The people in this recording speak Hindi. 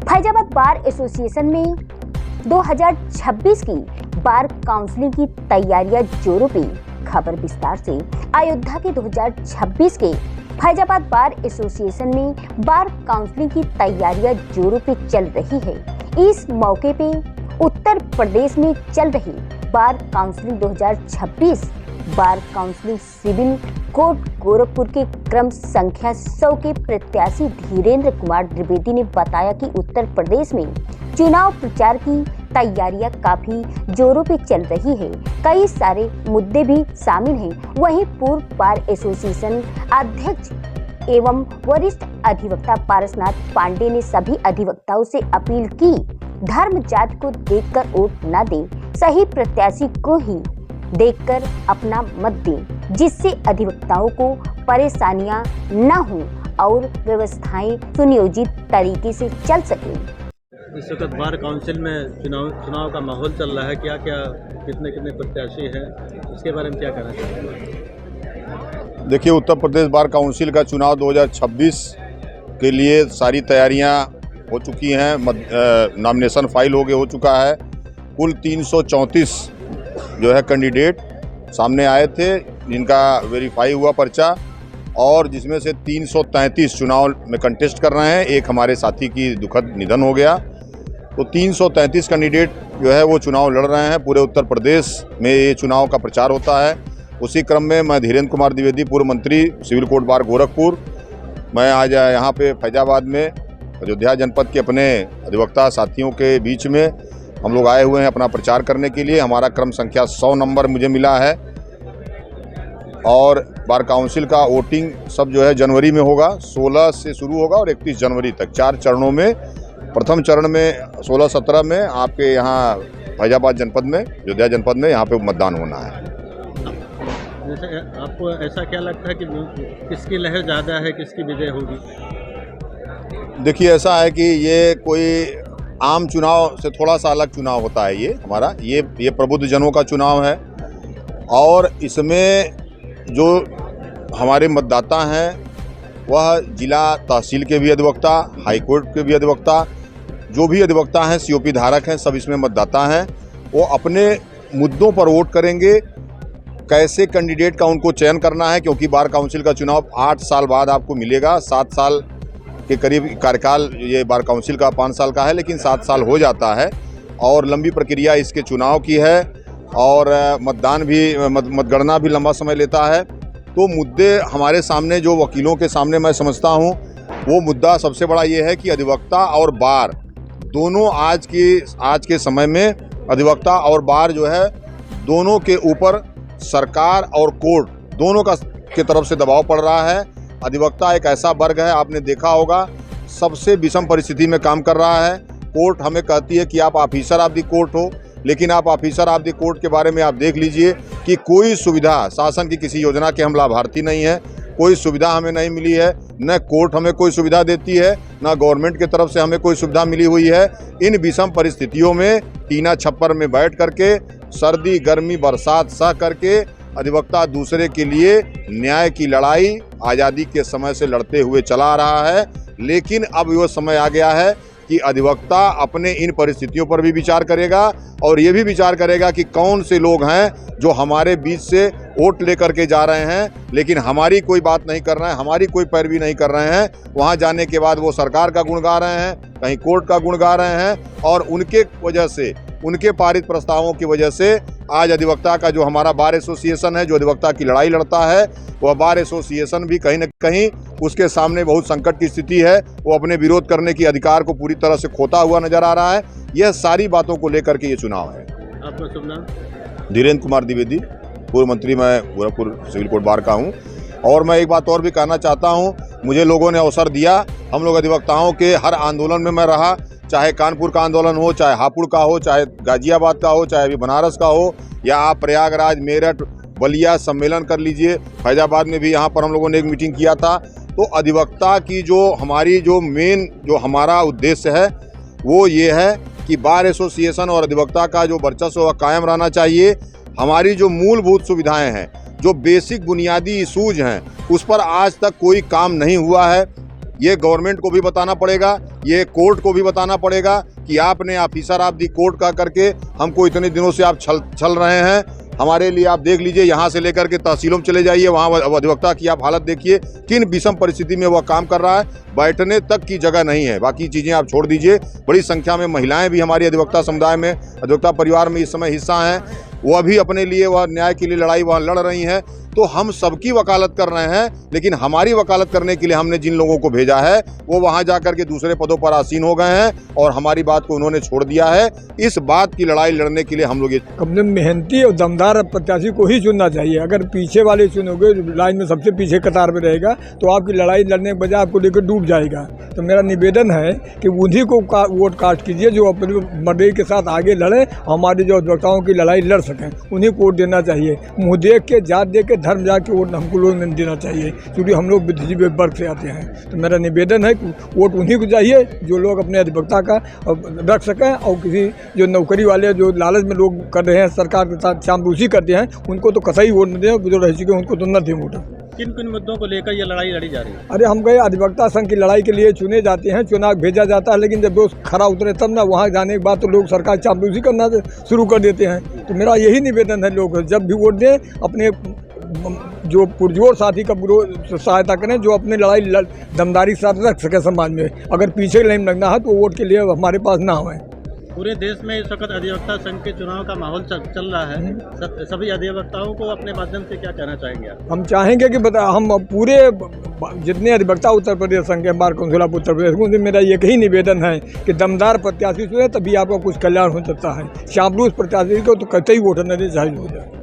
फैजाबाद बार एसोसिएशन में 2026 की बार काउंसिलिंग की तैयारियां जोरों पे। खबर विस्तार से। अयोध्या के 2026 के फैजाबाद बार एसोसिएशन में बार काउंसिलिंग की तैयारियां जोरों पे चल रही है। इस मौके पे उत्तर प्रदेश में चल रही बार काउंसिलिंग 2026 बार काउंसिलिंग सिविल कोर्ट गोरखपुर के क्रम संख्या 100 के प्रत्याशी धीरेन्द्र कुमार द्विवेदी ने बताया कि उत्तर प्रदेश में चुनाव प्रचार की तैयारियां काफी जोरों पे चल रही है। कई सारे मुद्दे भी शामिल हैं। वहीं पूर्व बार एसोसिएशन अध्यक्ष एवं वरिष्ठ अधिवक्ता पारसनाथ पांडे ने सभी अधिवक्ताओं से अपील की, धर्म जात को देखकर वोट न दें, सही प्रत्याशी को ही देखकर अपना मत दें, जिससे अधिवक्ताओं को परेशानियां न हों और व्यवस्थाएं सुनियोजित तरीके से चल सकें। इस वक्त बार काउंसिल में चुनाव का माहौल चल रहा है। क्या कितने प्रत्याशी हैं, उसके बारे में क्या कहना चाहेंगे? देखिए, उत्तर प्रदेश बार काउंसिल का चुनाव 2026 के लिए सारी तैयारियां हो चुकी हैं। नॉमिनेशन फाइल हो चुका है। कुल 334 जो है कैंडिडेट सामने आए थे, जिनका वेरीफाई हुआ पर्चा, और जिसमें से 333 चुनाव में कंटेस्ट कर रहे हैं। एक हमारे साथी की दुखद निधन हो गया, तो 333 कैंडिडेट जो है वो चुनाव लड़ रहे हैं। पूरे उत्तर प्रदेश में ये चुनाव का प्रचार होता है। उसी क्रम में मैं धीरेन्द्र कुमार द्विवेदी, पूर्व मंत्री सिविल कोर्ट बार गोरखपुर, मैं आज यहाँ पे फैजाबाद में अयोध्या जनपद के अपने अधिवक्ता साथियों के बीच में हम लोग आए हुए हैं अपना प्रचार करने के लिए। हमारा क्रम संख्या 100 नंबर मुझे मिला है, और बार काउंसिल का वोटिंग सब जो है जनवरी में होगा। 16 से शुरू होगा और 31 जनवरी तक 4 चरणों में। प्रथम चरण में 16-17 में आपके यहाँ फैजाबाद जनपद में, अयोध्या जनपद में यहाँ पे मतदान होना है। आपको ऐसा क्या लगता है कि किसकी लहर ज़्यादा है, किसकी विजय होगी? देखिए, ऐसा है कि ये कोई आम चुनाव से थोड़ा सा अलग चुनाव होता है। ये हमारा ये प्रबुद्ध जनों का चुनाव है, और इसमें जो हमारे मतदाता हैं वह जिला तहसील के भी अधिवक्ता, हाई कोर्ट के भी अधिवक्ता, जो भी अधिवक्ता हैं, सीओपी धारक हैं, सब इसमें मतदाता हैं। वो अपने मुद्दों पर वोट करेंगे। कैसे कैंडिडेट का उनको चयन करना है, क्योंकि बार काउंसिल का चुनाव 8 साल बाद आपको मिलेगा। 7 साल के करीब कार्यकाल ये बार काउंसिल का 5 साल का है, लेकिन 7 साल हो जाता है, और लंबी प्रक्रिया इसके चुनाव की है, और मतदान भी मतगणना भी लंबा समय लेता है। तो मुद्दे हमारे सामने, जो वकीलों के सामने मैं समझता हूँ, वो मुद्दा सबसे बड़ा ये है कि अधिवक्ता और बार दोनों आज के समय में अधिवक्ता और बार जो है दोनों के ऊपर सरकार और कोर्ट दोनों के तरफ से दबाव पड़ रहा है। अधिवक्ता एक ऐसा वर्ग है, आपने देखा होगा, सबसे विषम परिस्थिति में काम कर रहा है। कोर्ट हमें कहती है कि आप ऑफिसर ऑफ द कोर्ट हो, लेकिन आप ऑफिसर ऑफ द कोर्ट के बारे में आप देख लीजिए कि कोई सुविधा, शासन की किसी योजना के हम लाभार्थी नहीं है, कोई सुविधा हमें नहीं मिली है। न कोर्ट हमें कोई सुविधा देती है, न गवर्नमेंट की तरफ से हमें कोई सुविधा मिली हुई है। इन विषम परिस्थितियों में टीना छप्पर में बैठ करके, सर्दी गर्मी बरसात सह करके, अधिवक्ता दूसरे के लिए न्याय की लड़ाई आज़ादी के समय से लड़ते हुए चला रहा है। लेकिन अब वो समय आ गया है कि अधिवक्ता अपने इन परिस्थितियों पर भी विचार करेगा, और ये भी विचार करेगा कि कौन से लोग हैं जो हमारे बीच से वोट लेकर के जा रहे हैं, लेकिन हमारी कोई बात नहीं कर रहे हैं, हमारी कोई पैरवी नहीं कर रहे हैं। वहाँ जाने के बाद वो सरकार का गुण गा रहे हैं, कहीं कोर्ट का गुण गा रहे हैं, और उनके वजह से, उनके पारित प्रस्तावों की वजह से आज अधिवक्ता का जो हमारा बार एसोसिएशन है, जो अधिवक्ता की लड़ाई लड़ता है, वह बार एसोसिएशन भी कहीं न कहीं उसके सामने बहुत संकट की स्थिति है। वो अपने विरोध करने की अधिकार को पूरी तरह से खोता हुआ नजर आ रहा है। यह सारी बातों को लेकर के ये चुनाव है। आपका शुभ नाम? धीरेन्द्र कुमार द्विवेदी, पूर्व मंत्री, मैं गोरखपुर सिविल कोर्ट बार का हूँ। और मैं एक बात और भी कहना चाहता हूँ, मुझे लोगों ने अवसर दिया, हम लोग अधिवक्ताओं के हर आंदोलन में मैं रहा, चाहे कानपुर का आंदोलन हो, चाहे हापुड़ का हो, चाहे गाजियाबाद का हो, चाहे अभी बनारस का हो, या आप प्रयागराज, मेरठ, बलिया सम्मेलन कर लीजिए। फैजाबाद में भी यहाँ पर हम लोगों ने एक मीटिंग किया था। तो अधिवक्ता की जो हमारी जो मेन जो हमारा उद्देश्य है वो ये है कि बार एसोसिएशन और अधिवक्ता का जो वर्चस्व वह कायम रहना चाहिए। हमारी जो मूलभूत सुविधाएं हैं, जो बेसिक बुनियादी इशूज हैं, उस पर आज तक कोई काम नहीं हुआ है। ये गवर्नमेंट को भी बताना पड़ेगा, ये कोर्ट को भी बताना पड़ेगा कि आपने ऑफिसर ऑफ दी कोर्ट का करके हमको इतने दिनों से आप छल रहे हैं। हमारे लिए आप देख लीजिए, यहाँ से लेकर के तहसीलों में चले जाइए, वहाँ अधिवक्ता की आप हालत देखिए, किन विषम परिस्थिति में वह काम कर रहा है, बैठने तक की जगह नहीं है। बाकी चीज़ें आप छोड़ दीजिए। बड़ी संख्या में महिलाएं भी हमारी अधिवक्ता समुदाय में, अधिवक्ता परिवार में इस समय हिस्सा हैं, वह भी अपने लिए वह न्याय के लिए लड़ाई वह लड़ रही हैं। तो हम सबकी वकालत कर रहे हैं, लेकिन हमारी वकालत करने के लिए हमने जिन लोगों को भेजा है वो वहां जाकर के दूसरे पदों पर आसीन हो गए हैं और हमारी बात को उन्होंने छोड़ दिया है। इस बात की लड़ाई लड़ने के लिए हम लोग अपने मेहनती और दमदार प्रत्याशी को ही चुनना चाहिए। अगर पीछे वाले चुनोगे, लाइन में सबसे पीछे कतार में रहेगा, तो आपकी लड़ाई लड़ने के बजाय आपको लेकर डूब जाएगा। तो मेरा निवेदन है कि उन्हीं को वोट कास्ट कीजिए जो अपने मर्दे के साथ आगे लड़े, हमारे जो अधिवक्ताओं की लड़ाई लड़ सकें, उन्हीं को वोट देना चाहिए। मुँह देख के, जात देख के, धर्म जाके वोट हमको लोग नहीं देना चाहिए, क्योंकि हम लोग बुद्धिजीवी वर्ग से आते हैं। तो मेरा निवेदन है कि वोट उन्हीं को चाहिए जो लोग अपने अधिवक्ता का रख सकें, और किसी जो नौकरी वाले जो लालच में लोग कर रहे हैं, सरकार के साथ चामरूसी करते हैं, उनको तो कतई वोट न दें। जो रह चुके उनको तो न दें वोट। किन किन मुद्दों को लेकर ये लड़ाई लड़ी जा रही है? अरे हम गए अधिवक्ता संघ की लड़ाई के लिए चुने जाते हैं, चुनाव भेजा जाता है, लेकिन जब दोस्त खरा उतरे तब ना, वहाँ जाने के बाद तो लोग सरकार चामरूसी करना शुरू कर देते हैं। तो मेरा यही निवेदन है, लोग जब भी वोट दें अपने जो पुरजोर साथी का सहायता करें, जो अपनी लड़ाई दमदारी के साथ रख सके समाज में। अगर पीछे लाइन लगना है तो वोट के लिए हमारे पास ना आए। पूरे देश में इस वक्त अधिवक्ता संघ के चुनाव का माहौल चल रहा है। सभी अधिवक्ताओं को अपने माध्यम से क्या कहना चाहेंगे आप? हम चाहेंगे कि हम पूरे जितने अधिवक्ता उत्तर प्रदेश संघ के bar council of Uttar Pradesh, उनसे मेरा यही निवेदन है कि दमदार प्रत्याशी चुने, तभी आपका कुछ कल्याण हो सकता है। चापलूस प्रत्याशी को तो कतई वोट न दें, चाहे हो जाए।